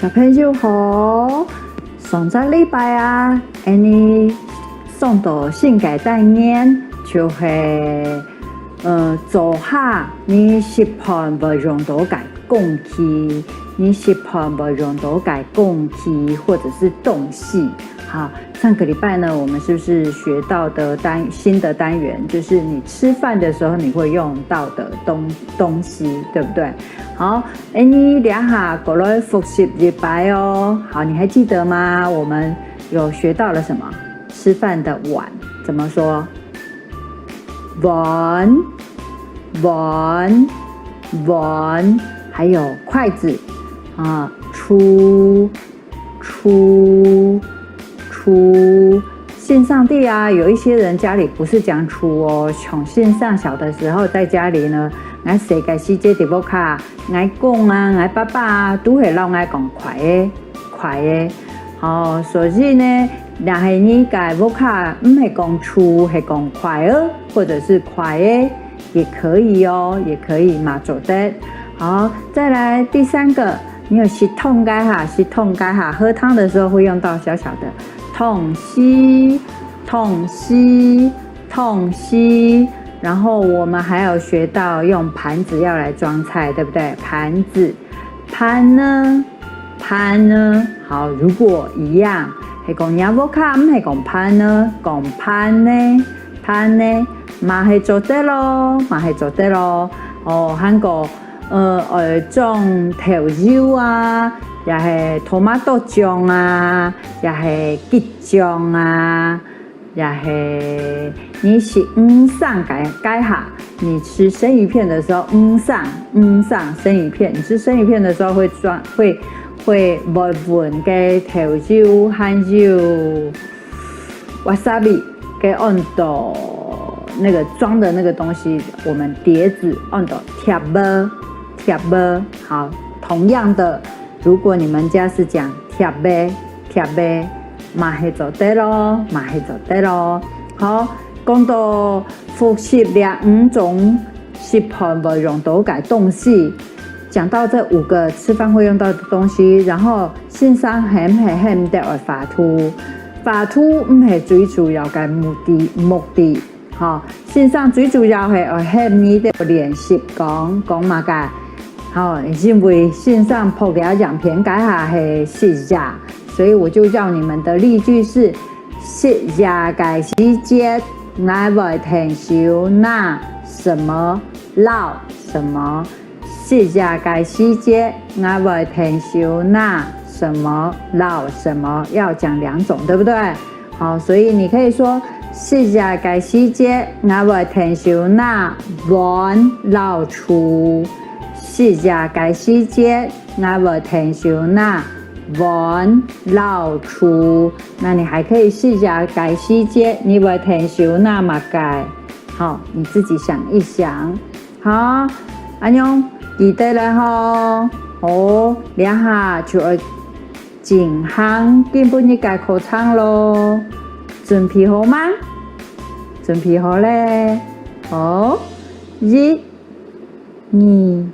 小朋友好，上个礼拜啊，你送到性格概念就是做下你喜欢不用到嘅工具，你喜欢不用到嘅工具或者是东西。好，上个礼拜呢，我们是不是学到的新的单元，就是你吃饭的时候你会用到的东西，对不对？好，你两下过来复习一拜哦。好，你还记得吗？我们有学到了什么？吃饭的碗怎么说？碗，还有筷子啊，出。信上帝啊，有一些人家里不是讲出哦，从信上小的时候在家里呢，我世界世界地方卡，我公啊，我爸爸啊，都会让我讲快的，哦，所以呢，若是你个不卡唔系讲出，系讲快的，或者是快的，也可以哦，也可以嘛，做得好。再来第三个，你有洗桶盖哈，喝汤的时候会用到小小的。痛吸，然后我们还有学到用盘子要来装菜，对不对？盘子，盘呢？好，如果一样，係講嘢冇卡，唔係講盤呢，講盤呢，嘛係做得咯。哦，韓國種頭油啊。也是tomato醬啊，也是吉醬啊，也是你是上改下。你吃生魚片的時候，上生魚片。你吃生魚片的時候會抹嘅頭油，還有 wasabi 嘅按到那個裝的那個東西，我們碟子按到貼杯。好，同樣的。如果你們家是講貼杯，嘛係做得咯。好，講到複習2種習慣不用到嘅東西，講到這5個吃飯會用到的東西，然後線上係得愛畫圖唔係最主要嘅目的，好，線上最主要係愛你的練習講嘛嘅。好，因為線上鋪嘅獎片改下係試下，所以我就叫你們的例句是試下嘅時節，我會聽少那什麼老什麼。試下嘅時節，我會聽少那什麼老什麼，要講2種，對不對？好，所以你可以說試下嘅時節，我會聽少那碗老廚。試下嘅時節，我會聽少那碗老廚。那你還可以試下嘅時節，你會聽少那麼嘅。好，你自己想一想。好，安妞記得了吼。好，兩下就要進行基本一個口唱咯。準備好嗎？準備好咧。好，1、2、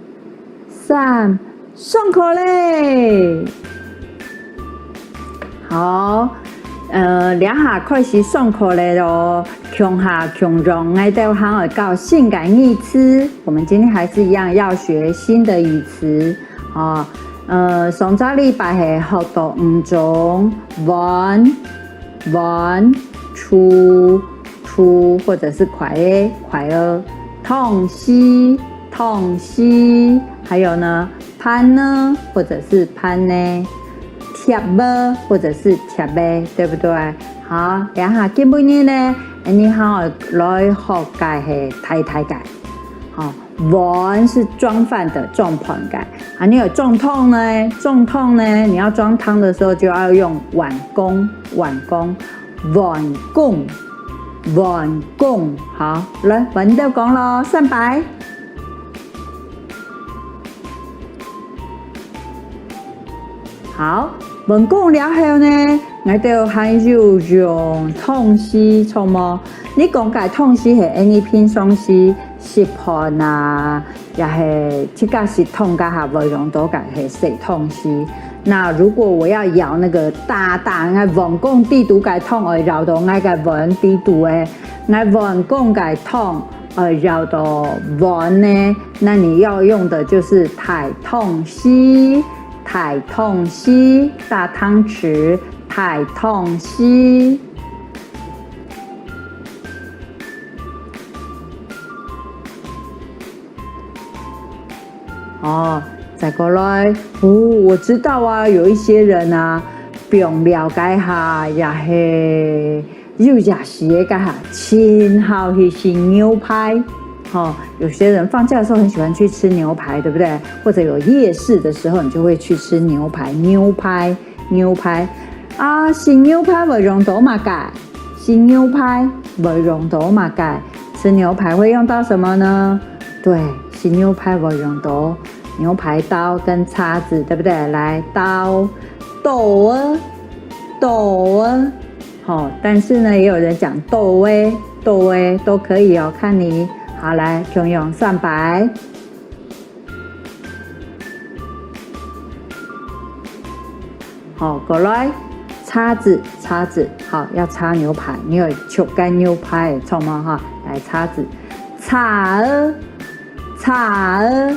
3，上課嘞！好，兩下開始上課嘞咯。強下強容，我哋還會教性感義詞。我們今天還是一樣要學新的語詞啊。上個禮拜係學到5種碗、出或者是快樂，痛吸，還有呢，盤呢，或者是盤呢，貼杯或者是貼杯，對不對？好，然後基本呢，你好來學嘅係太嘅。好，碗是裝飯的重盤嘅。啊，你有重桶呢，你要裝湯的時候就要用碗公。好，來，揾到講咯，300。好，碗公了後呢，我哋還要用痛吸，錯麼？你講嘅痛吸係你平常時食飯啊，也是这个是痛噶哈，不用多噶是谁痛西。那如果我要咬那个大大，我文公地图改痛而绕到我个文地图诶，我文公改痛而绕到文呢，那你要用的就是太痛西，太痛西，大汤匙，太痛西。哦，再过来，我知道啊，有一些人啊，不用了解下，也是有也是个哈，亲好去吃牛排。有些人放假的时候很喜欢去吃牛排，对不对？或者有夜市的时候，你就会去吃牛排啊，吃牛排不用多嘛改，吃牛排不用多嘛改，吃牛排会用到什么呢？对。吃牛排不用多，牛排刀跟叉子，对不对？来刀，豆好，但是呢，也有人讲豆都可以哦，看你。好，来用蒜白，好，过来叉子，好，要叉牛排，你有手干牛排，错吗？哈，来叉子，叉儿，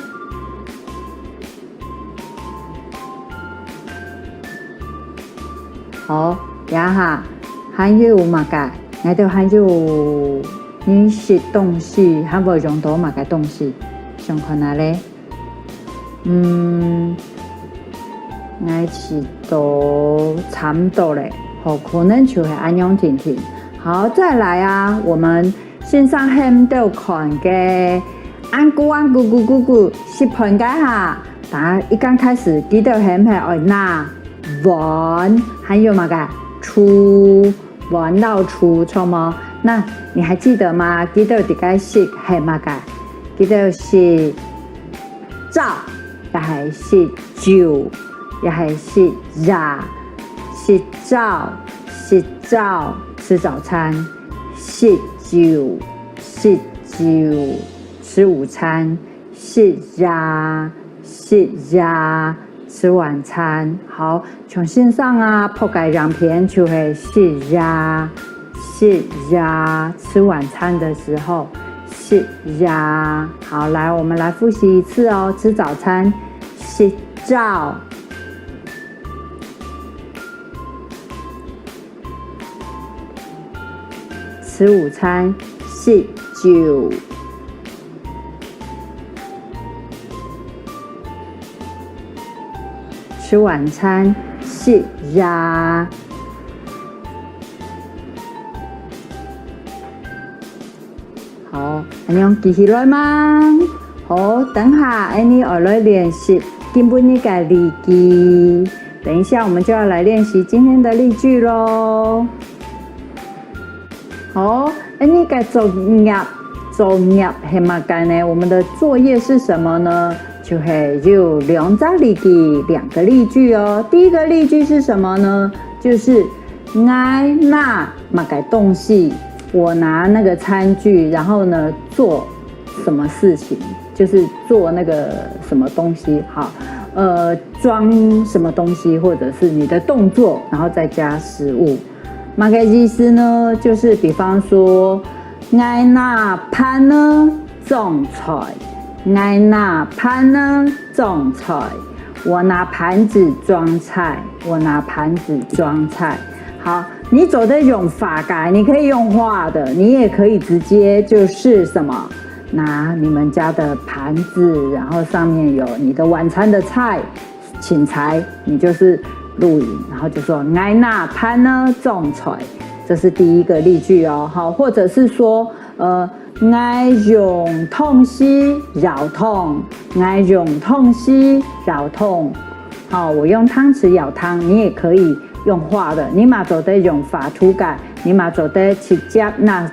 好，呀哈，还有嘛个，我哋还有你食东西，还无用到嘛个东西，想看哪咧？我吃到差不多嘞，好，可能就系安样婷婷。好，再来啊，我们线上很多看嘅。安咕，是盆解下。大家一刚开始記得係唔係愛拿文，還有嘛個出文到出錯嗎？那你還記得嗎？記得啲個是係嘛個？記得是照，也係是酒，也係是熱，是照吃早餐，是酒。吃午餐，是呀，吃晚餐。好，从线上啊，破解两篇就会是呀，吃晚餐的时候是呀。好，来，我们来复习一次哦。吃早餐是照，吃午餐是酒。吃晚餐是呀，好，你用记起来吗？好，等下你我来练习今本日嘅例句。等一下，我们就要来练习今天的例句咯。好，你嘅作业系乜嘅呢？我们的作业是什么呢？就是有2张例句，2个例句哦。第一个例句是什么呢？就是我拿嘛个东西，我拿那个餐具，然后呢做什么事情，就是做那个什么东西，好，装什么东西，或者是你的动作，然后再加食物。嘛个意思呢，就是比方说，我拿盘呢种菜。我拿盘呢种菜，我拿盘子装菜，好，你走的用法改，你可以用画的，你也可以直接就是什么，拿你们家的盘子，然后上面有你的晚餐的菜，请材，你就是录影，然后就说我拿盘呢种菜，这是第一个例句哦。好，或者是说我用汤匙舀汤，好，我用汤匙舀汤，你也可以用画的，你嘛做得用法图改，你嘛做得直接那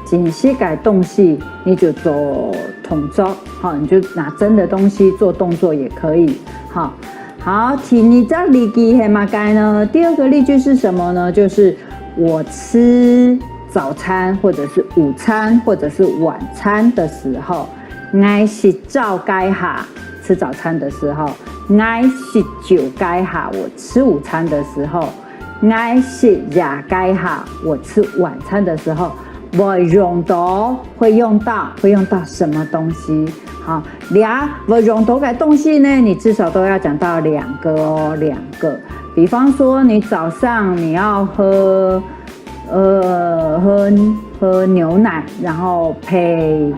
紧细改东西，你就做动作，好，你就拿真的东西做动作也可以，好。好，你这例句系嘛改呢？第二个例句是什么呢？就是我吃早餐或者是午餐或者是晚餐的时候，我是早该下吃早餐的时候，我是酒该下我吃午餐的时候，我是夜该下我吃晚餐的时候，我用到会用到什么东西？好，我用到的东西呢，你至少都要讲到2个哦，2个。比方说，你早上你要喝牛奶，然后配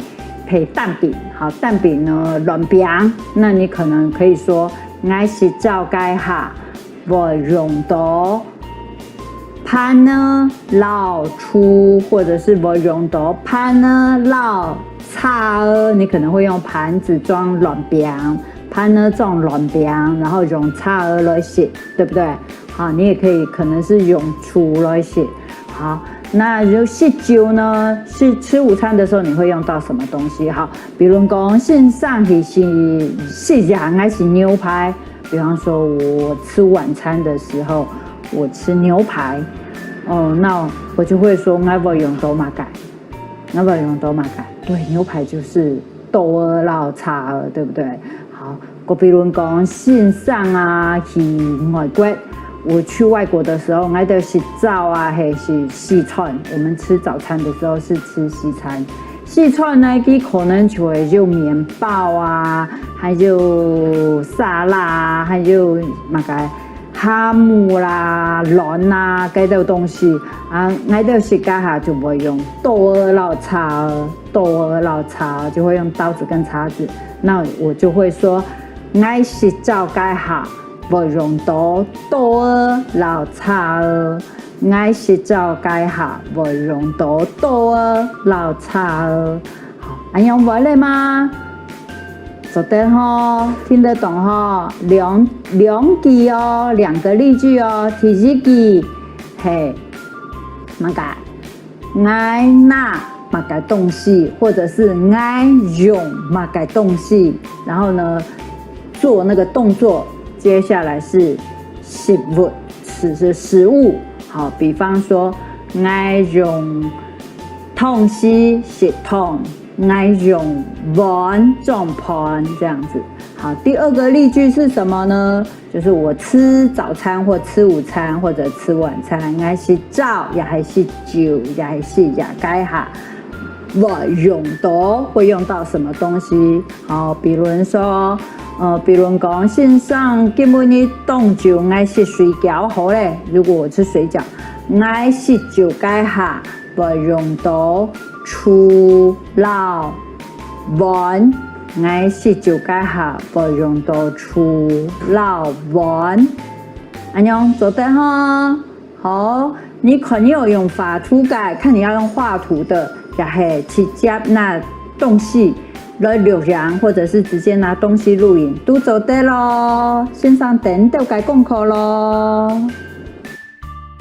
蛋饼。好，蛋饼呢软饼，那你可能可以说，我是早该下我用到pan呢老出，或者是我用到pan呢老叉，你可能会用盘子装软饼，pan呢装软饼，然后用叉来写，对不对？好，你也可能是用出来写。好，那食酒呢？是吃午餐的时候你会用到什么东西？好，比如讲线上是羊还是牛排？比方说我吃晚餐的时候，我吃牛排，那我就会说我要用多马改，对，牛排就是豆儿老叉儿，对不对？好，我比如讲线上啊去外国。我去外国的时候，我就是早啊，还是西餐。我们吃早餐的时候是吃西餐。西餐呢，它可能就会有面包啊，还有沙拉啊，还有那个哈姆啦、卵啦，这种东西啊，我就是家下就会用豆儿老叉，就会用刀子跟叉子。那我就会说，我是早家下。我用到豆儿老叉儿，我是早该下我用到豆儿老叉儿。好，安用会了吗？做得吼，听得懂吼？两句哦，2个例句哦。第一句，嘿，嘛个，爱拿嘛个东西，或者是爱用嘛个东西，然后呢，做那个动作。接下来是食物，是食物。好，比方说，我用汤匙食汤，我用碗装盘，这样子。好，第2个例句是什么呢？就是我吃早餐或吃午餐或者吃晚餐，我是早也还是酒也还是也该下。我用到会用到什么东西？好，比如说。比如讲线上根本你冻就爱吃水饺好嘞。如果我吃水饺，爱吃就该下我用到出老碗，爱吃就该下我用到出老碗。安样做得哈好，你肯定有用画图改，看你要用画图的，也是直接拿东西。来留言，或者是直接拿东西录影，都做得咯。线上等就该功课咯。